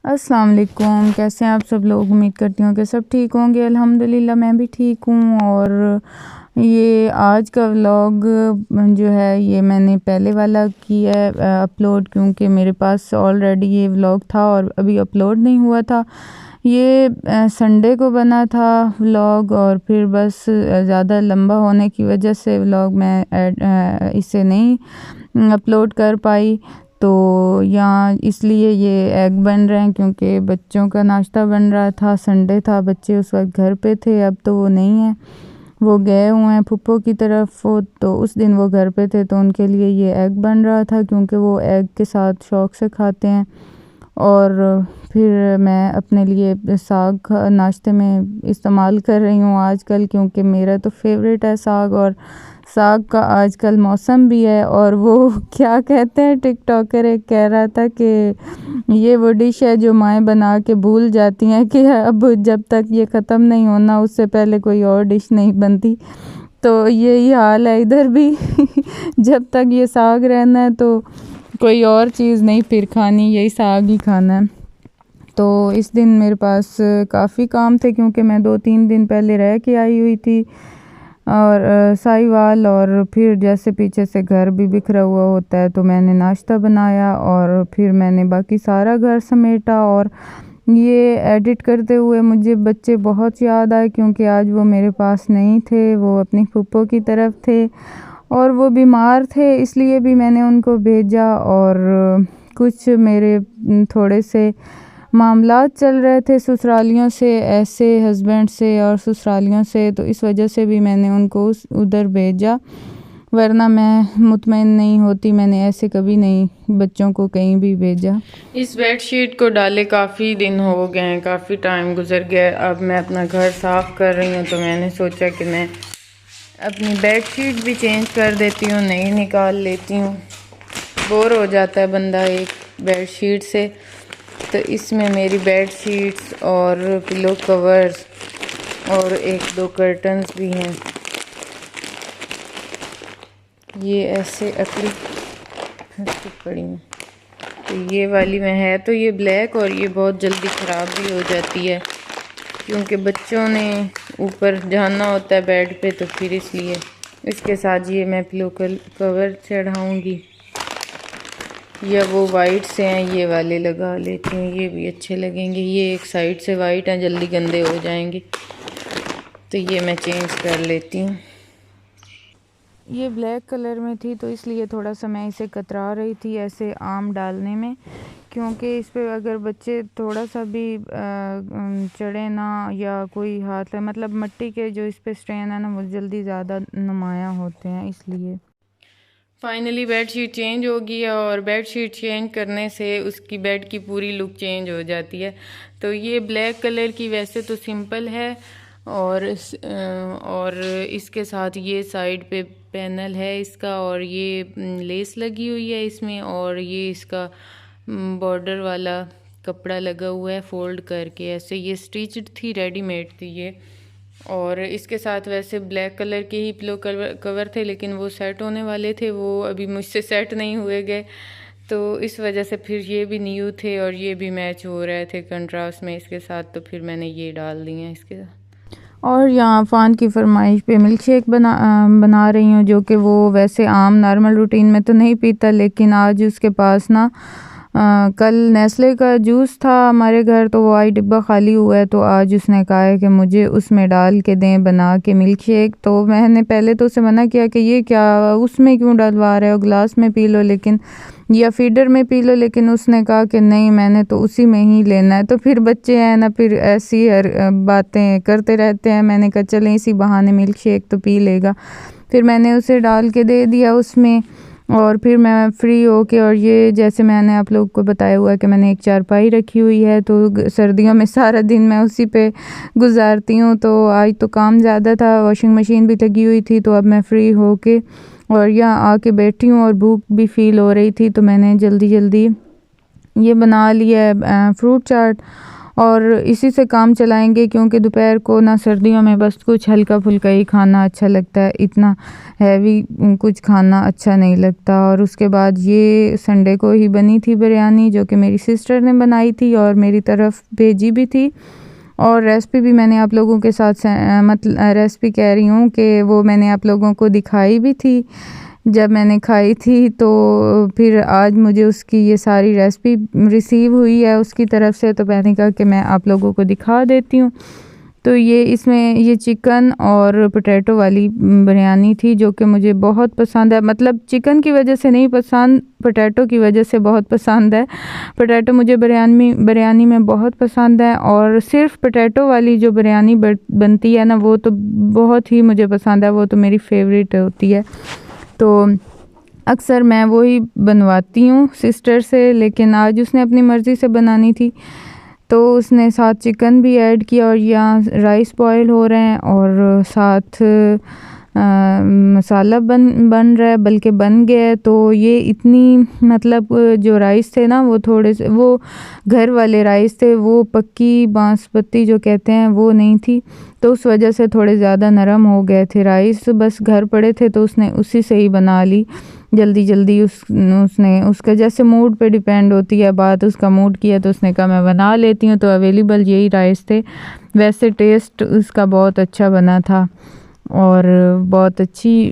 अस्सलाम वालेकुम। कैसे हैं आप सब लोग? उम्मीद करती हूँ कि सब ठीक होंगे। अल्हम्दुलिल्लाह मैं भी ठीक हूँ। और ये आज का व्लॉग जो है ये मैंने पहले वाला किया है अपलोड, क्योंकि मेरे पास ऑलरेडी ये व्लॉग था और अभी अपलोड नहीं हुआ था। ये संडे को बना था व्लॉग, और फिर बस ज़्यादा लंबा होने की वजह से व्लॉग मैं इसे नहीं अपलोड कर पाई। तो यहाँ इसलिए ये एग बन रहे हैं, क्योंकि बच्चों का नाश्ता बन रहा था। संडे था, बच्चे उस वक्त घर पे थे। अब तो वो नहीं हैं, वो गए हुए हैं फूफो की तरफ। तो उस दिन वो घर पे थे, तो उनके लिए ये एग बन रहा था, क्योंकि वो एग के साथ शौक़ से खाते हैं। और फिर मैं अपने लिए साग नाश्ते में इस्तेमाल कर रही हूँ आजकल, क्योंकि मेरा तो फेवरेट है साग। और साग का आजकल मौसम भी है। और वो क्या कहते हैं, टिकटॉकर एक कह रहा था कि ये वो डिश है जो माएँ बना के भूल जाती हैं कि अब जब तक ये ख़त्म नहीं होना उससे पहले कोई और डिश नहीं बनती। तो यही हाल है इधर भी जब तक ये साग रहना है तो कोई और चीज़ नहीं फिर खानी, यही साग ही खाना है। तो इस दिन मेरे पास काफ़ी काम थे, क्योंकि मैं 2-3 दिन पहले रह के आई हुई थी और साहिवाल। और फिर जैसे पीछे से घर भी बिखरा हुआ होता है, तो मैंने नाश्ता बनाया और फिर मैंने बाकी सारा घर समेटा। और ये एडिट करते हुए मुझे बच्चे बहुत याद आए, क्योंकि आज वो मेरे पास नहीं थे, वो अपनी फूफो की तरफ थे और वो बीमार थे, इसलिए भी मैंने उनको भेजा। और कुछ मेरे थोड़े से मामलात चल रहे थे ससुरालियों से, ऐसे हस्बैंड से और ससुरालियों से, तो इस वजह से भी मैंने उनको उधर भेजा। वरना मैं मुतमईन नहीं होती, मैंने ऐसे कभी नहीं बच्चों को कहीं भी भेजा। इस बेडशीट को डाले काफ़ी दिन हो गए हैं, काफ़ी टाइम गुजर गया। अब मैं अपना घर साफ़ कर रही हूँ, तो मैंने सोचा कि मैं अपनी बेडशीट भी चेंज कर देती हूँ, नई निकाल लेती हूँ। बोर हो जाता है बंदा एक बेडशीट से। तो इसमें मेरी बेडशीट्स और पिलो कवर्स और 1-2 कर्टन्स भी हैं। ये ऐसे अकड़ी फंसी पड़ी हैं। तो ये वाली में है तो ये ब्लैक, और ये बहुत जल्दी ख़राब भी हो जाती है, क्योंकि बच्चों ने ऊपर जाना होता है बेड पे, तो फिर इसलिए इसके साथ ये मैं पिलो कवर चढ़ाऊँगी। या वो वाइट से हैं, ये वाले लगा लेती हूँ, ये भी अच्छे लगेंगे। ये एक साइड से वाइट हैं, जल्दी गंदे हो जाएंगे, तो ये मैं चेंज कर लेती हूँ। ये ब्लैक कलर में थी, तो इसलिए थोड़ा सा मैं इसे कतरा रही थी ऐसे आम डालने में, क्योंकि इस पे अगर बच्चे थोड़ा सा भी चढ़े ना या कोई हाथ मतलब मिट्टी के जो इस पे स्ट्रेन है ना, वो जल्दी ज़्यादा नुमाया होते हैं, इसलिए। फाइनली बेडशीट चेंज हो गई है, और बेडशीट चेंज करने से उसकी बेड की पूरी लुक चेंज हो जाती है। तो ये ब्लैक कलर की वैसे तो सिंपल है, और इसके साथ ये साइड पे पैनल है इसका, और ये लेस लगी हुई है इसमें, और ये इसका बॉर्डर वाला कपड़ा लगा हुआ है फोल्ड करके ऐसे। ये स्टिच्ड थी, रेडीमेड थी ये। और इसके साथ वैसे ब्लैक कलर के ही पिलो कवर थे, लेकिन वो सेट होने वाले थे, वो अभी मुझसे सेट नहीं हुए गए, तो इस वजह से फिर ये भी न्यू थे और ये भी मैच हो रहे थे कंट्रास्ट में इसके साथ, तो फिर मैंने ये डाल दिए इसके साथ। और यहाँ फ़ान की फरमाइश पे मिल्क शेक बना रही हूँ, जो कि वो वैसे आम नॉर्मल रूटीन में तो नहीं पीता, लेकिन आज उसके पास ना कल नेस्ले का जूस था हमारे घर, तो वो आई डिब्बा खाली हुआ है, तो आज उसने कहा है कि मुझे उसमें डाल के दें बना के मिल्क शेक। तो मैंने पहले तो उसे मना किया कि ये क्या, उसमें क्यों डलवा रहे हो, गिलास में पी लो लेकिन, या फीडर में पी लो, लेकिन उसने कहा कि नहीं मैंने तो उसी में ही लेना है। तो फिर बच्चे हैं ना, फिर ऐसी हर बातें करते रहते हैं। मैंने कहा चलें इसी बहाने मिल्क शेक तो पी लेगा। फिर मैंने उसे डाल के दे दिया उसमें, और फिर मैं फ्री होके, और ये जैसे मैंने आप लोग को बताया हुआ है कि मैंने एक चारपाई रखी हुई है, तो सर्दियों में सारा दिन मैं उसी पे गुजारती हूँ। तो आज तो काम ज़्यादा था, वॉशिंग मशीन भी लगी हुई थी, तो अब मैं फ्री होके और यहाँ आके बैठी हूँ, और भूख भी फ़ील हो रही थी, तो मैंने जल्दी जल्दी ये बना लिया है फ्रूट चाट। और इसी से काम चलाएंगे, क्योंकि दोपहर को ना सर्दियों में बस कुछ हल्का फुल्का ही खाना अच्छा लगता है, इतना हैवी कुछ खाना अच्छा नहीं लगता। और उसके बाद ये संडे को ही बनी थी बिरयानी, जो कि मेरी सिस्टर ने बनाई थी और मेरी तरफ भेजी भी थी। और रेसिपी भी मैंने आप लोगों के साथ मतलब रेसिपी कह रही हूँ कि वो मैंने आप लोगों को दिखाई भी थी जब मैंने खाई थी। तो फिर आज मुझे उसकी ये सारी रेसिपी रिसीव हुई है उसकी तरफ से, तो मैंने कहा कि मैं आप लोगों को दिखा देती हूँ। तो ये इसमें ये चिकन और पोटैटो वाली बिरयानी थी, जो कि मुझे बहुत पसंद है। मतलब चिकन की वजह से नहीं पसंद, पोटैटो की वजह से बहुत पसंद है। पोटैटो मुझे बिरयानी में बहुत पसंद है, और सिर्फ पोटैटो वाली जो बिरयानी बनती है ना, वो तो बहुत ही मुझे पसंद है, वो तो मेरी फेवरेट होती है। तो अक्सर मैं वो ही बनवाती हूँ सिस्टर से, लेकिन आज उसने अपनी मर्ज़ी से बनानी थी, तो उसने साथ चिकन भी ऐड किया। और यहाँ राइस बॉयल हो रहे हैं और साथ मसाला बन रहा है, बल्कि बन गया है। तो ये इतनी मतलब जो राइस थे ना, वो थोड़े से वो घर वाले राइस थे, वो पक्की बासमती जो कहते हैं वो नहीं थी, तो उस वजह से थोड़े ज़्यादा नरम हो गए थे राइस। बस घर पड़े थे तो उसने उसी से ही बना ली जल्दी जल्दी। उसने उसका जैसे मूड पे डिपेंड होती है बात, उसका मूड किया तो उसने कहा मैं बना लेती हूँ, तो अवेलेबल यही राइस थे। वैसे टेस्ट उसका बहुत अच्छा बना था और बहुत अच्छी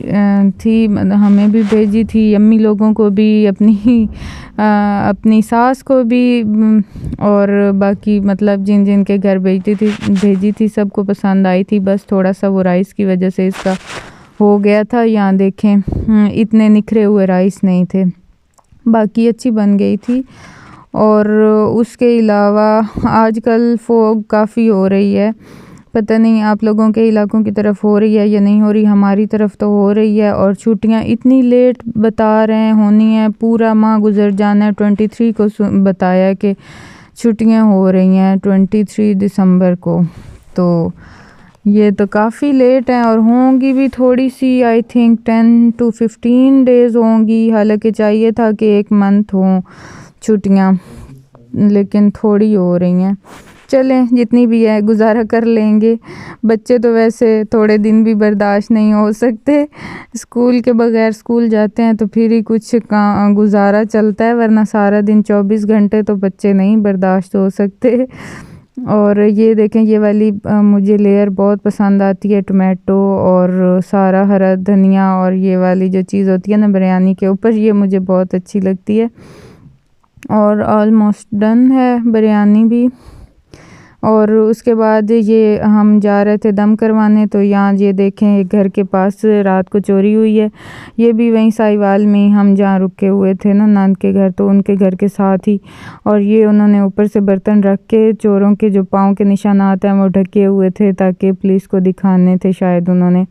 थी, हमें भी भेजी थी, अम्मी लोगों को भी, अपनी सास को भी, और बाकी मतलब जिन जिन के घर भेजी थी सबको पसंद आई थी। बस थोड़ा सा वो राइस की वजह से इसका हो गया था। यहाँ देखें इतने निखरे हुए राइस नहीं थे, बाकी अच्छी बन गई थी। और उसके अलावा आजकल फॉग काफ़ी हो रही है, पता नहीं आप लोगों के इलाकों की तरफ हो रही है या नहीं हो रही, हमारी तरफ तो हो रही है। और छुट्टियां इतनी लेट बता रहे हैं होनी है, पूरा माह गुजर जाना है। 23 को बताया कि छुट्टियां हो रही हैं 23 दिसंबर को, तो ये तो काफ़ी लेट है। और होंगी भी थोड़ी सी, आई थिंक 10 to 15 डेज़ होंगी, हालांकि चाहिए था कि 1 मंथ हो छुट्टियां, लेकिन थोड़ी हो रही हैं। चलें जितनी भी है गुजारा कर लेंगे। बच्चे तो वैसे थोड़े दिन भी बर्दाश्त नहीं हो सकते, स्कूल के बगैर स्कूल जाते हैं तो फिर ही कुछ गुजारा चलता है, वरना सारा दिन 24 घंटे तो बच्चे नहीं बर्दाश्त हो सकते। और ये देखें, ये वाली मुझे लेयर बहुत पसंद आती है, टमाटो और सारा हरा धनिया और ये वाली जो चीज़ होती है ना बिरयानी के ऊपर, ये मुझे बहुत अच्छी लगती है। और ऑलमोस्ट डन है बिरयानी भी। और उसके बाद ये हम जा रहे थे दम करवाने, तो यहाँ ये देखें एक घर के पास रात को चोरी हुई है। ये भी वहीं साहिवाल में हम जहाँ रुके हुए थे ना नंद के घर, तो उनके घर के साथ ही। और ये उन्होंने ऊपर से बर्तन रख के चोरों के जो पाँव के निशानात हैं वो ढके हुए थे, ताकि पुलिस को दिखाने थे शायद उन्होंने,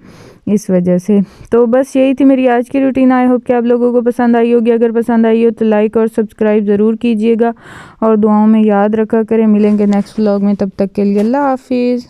इस वजह से। तो बस यही थी मेरी आज की रूटीन। आई होप कि आप लोगों को पसंद आई होगी। अगर पसंद आई हो तो लाइक और सब्सक्राइब ज़रूर कीजिएगा और दुआओं में याद रखा करें। मिलेंगे नेक्स्ट व्लॉग में, तब तक के लिए अल्लाह हाफिज़।